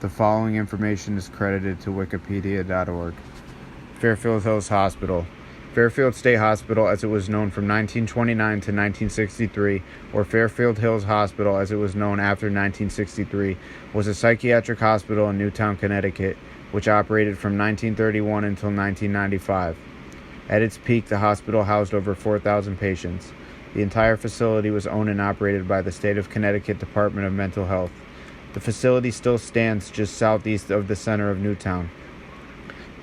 The following information is credited to wikipedia.org. Fairfield Hills Hospital. Fairfield State Hospital, as it was known from 1929 to 1963, or Fairfield Hills Hospital, as it was known after 1963, was a psychiatric hospital in Newtown, Connecticut, which operated from 1931 until 1995. At its peak, the hospital housed over 4,000 patients. The entire facility was owned and operated by the State of Connecticut Department of Mental Health. The facility still stands just southeast of the center of Newtown.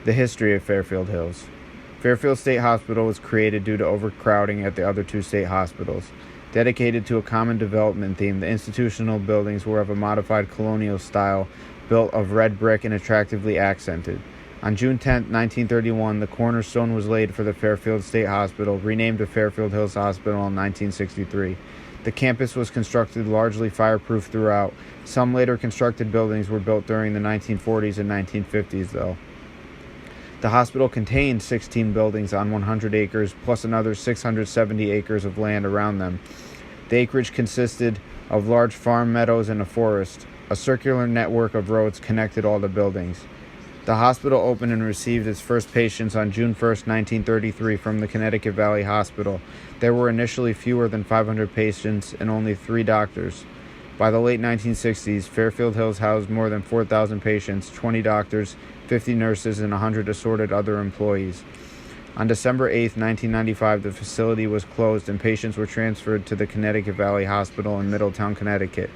The history of Fairfield Hills. Fairfield State Hospital was created due to overcrowding at the other two state hospitals. Dedicated to a common development theme, the institutional buildings were of a modified colonial style, built of red brick and attractively accented. On June 10, 1931, the cornerstone was laid for the Fairfield State Hospital, renamed the Fairfield Hills Hospital in 1963. The campus was constructed largely fireproof throughout. Some later constructed buildings were built during the 1940s and 1950s, though. The hospital contained 16 buildings on 100 acres, plus another 670 acres of land around them. The acreage consisted of large farm meadows and a forest. A circular network of roads connected all the buildings. The hospital opened and received its first patients on June 1, 1933 from the Connecticut Valley Hospital. There were initially fewer than 500 patients and only 3 doctors. By the late 1960s, Fairfield Hills housed more than 4,000 patients, 20 doctors, 50 nurses, and 100 assorted other employees. On December 8, 1995, the facility was closed and patients were transferred to the Connecticut Valley Hospital in Middletown, Connecticut.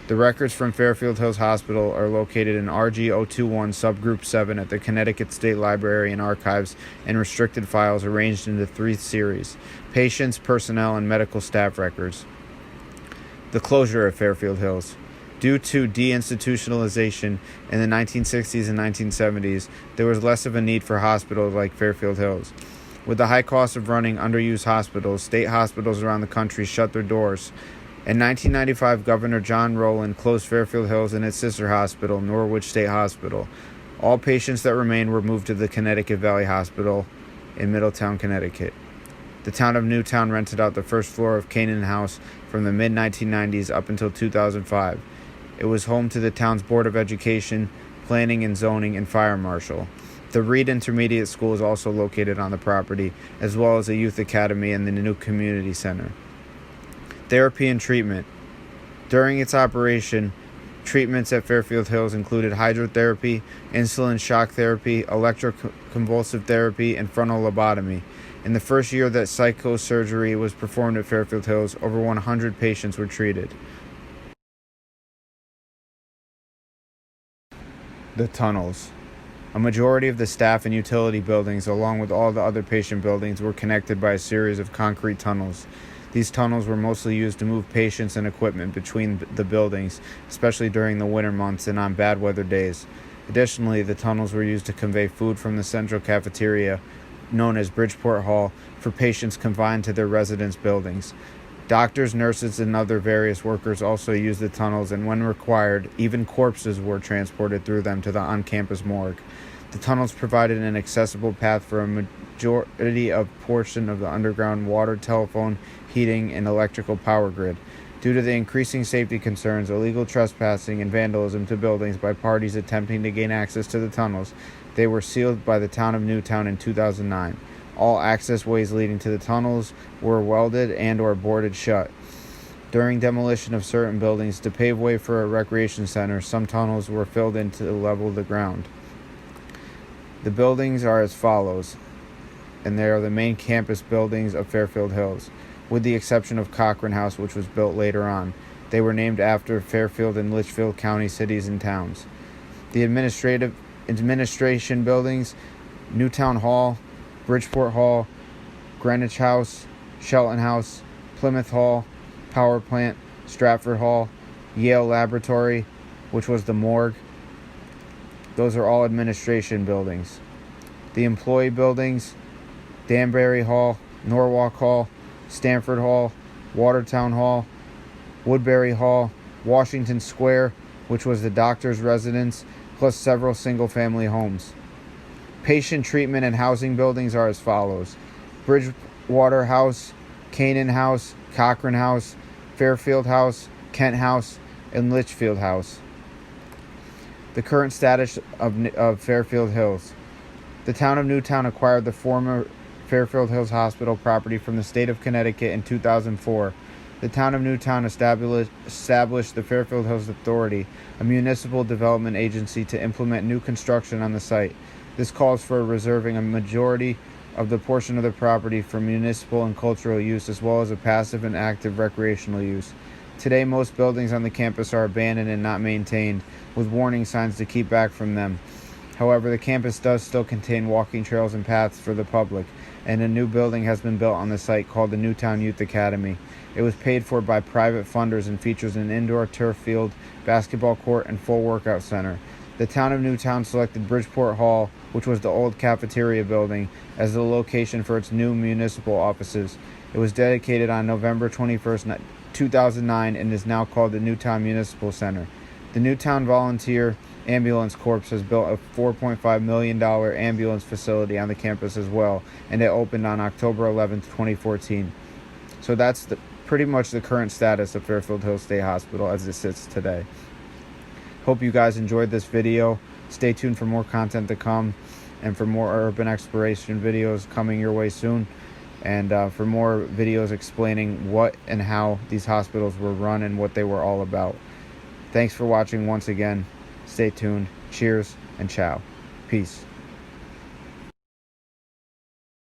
The records from Fairfield Hills Hospital are located in RG 021 Subgroup 7 at the Connecticut State Library and Archives, and restricted files arranged into 3 series: patients, personnel, and medical staff records. The closure of Fairfield Hills. Due to deinstitutionalization in the 1960s and 1970s, there was less of a need for hospitals like Fairfield Hills. With the high cost of running underused hospitals, state hospitals around the country shut their doors. In 1995, Governor John Rowland closed Fairfield Hills and its sister hospital, Norwich State Hospital. All patients that remained were moved to the Connecticut Valley Hospital in Middletown, Connecticut. The town of Newtown rented out the first floor of Canaan House from the mid-1990s up until 2005. It was home to the town's Board of Education, Planning and Zoning, and Fire Marshal. The Reed Intermediate School is also located on the property, as well as a youth academy and the new community center. Therapy and treatment. During its operation, treatments at Fairfield Hills included hydrotherapy, insulin shock therapy, electroconvulsive therapy, and frontal lobotomy. In the first year that psychosurgery was performed at Fairfield Hills, over 100 patients were treated. The tunnels. A majority of the staff and utility buildings, along with all the other patient buildings, were connected by a series of concrete tunnels. These tunnels were mostly used to move patients and equipment between the buildings, especially during the winter months and on bad weather days. Additionally, the tunnels were used to convey food from the central cafeteria, known as Bridgeport Hall, for patients confined to their residence buildings. Doctors, nurses, and other various workers also used the tunnels, and when required, even corpses were transported through them to the on-campus morgue. The tunnels provided an accessible path for a majority of portion of the underground water, telephone, heating, and electrical power grid. Due to the increasing safety concerns, illegal trespassing, and vandalism to buildings by parties attempting to gain access to the tunnels, they were sealed by the town of Newtown in 2009. All access ways leading to the tunnels were welded and or boarded shut. During demolition of certain buildings to pave way for a recreation center, some tunnels were filled in to level the ground. The buildings are as follows, and they are the main campus buildings of Fairfield Hills, with the exception of Cochran House, which was built later on. They were named after Fairfield and Litchfield County cities and towns. The administration buildings: Newtown Hall, Bridgeport Hall, Greenwich House, Shelton House, Plymouth Hall, Power Plant, Stratford Hall, Yale Laboratory, which was the morgue. Those are all administration buildings. The employee buildings: Danbury Hall, Norwalk Hall, Stanford Hall, Watertown Hall, Woodbury Hall, Washington Square, which was the doctor's residence, plus several single-family homes. Patient treatment and housing buildings are as follows: Bridgewater House, Canaan House, Cochran House, Fairfield House, Kent House, and Litchfield House. The current status of Fairfield Hills. The town of Newtown acquired the former Fairfield Hills Hospital property from the state of Connecticut in 2004. The town of Newtown established the Fairfield Hills Authority, a municipal development agency, to implement new construction on the site. This calls for reserving a majority of the portion of the property for municipal and cultural use, as well as a passive and active recreational use. Today, most buildings on the campus are abandoned and not maintained, with warning signs to keep back from them. However, the campus does still contain walking trails and paths for the public, and a new building has been built on the site called the Newtown Youth Academy. It was paid for by private funders and features an indoor turf field, basketball court, and full workout center. The town of Newtown selected Bridgeport Hall, which was the old cafeteria building, as the location for its new municipal offices. It was dedicated on November 21st, 2009, and is now called the Newtown Municipal Center. The Newtown Volunteer Ambulance Corps has built a $4.5 million ambulance facility on the campus as well, and it opened on October 11th, 2014. So that's pretty much the current status of Fairfield Hills State Hospital as it sits today. Hope you guys enjoyed this video. Stay tuned for more content to come, and for more urban exploration videos coming your way soon, and for more videos explaining what and how these hospitals were run and what they were all about. Thanks for watching once again. Stay tuned. Cheers and ciao. Peace.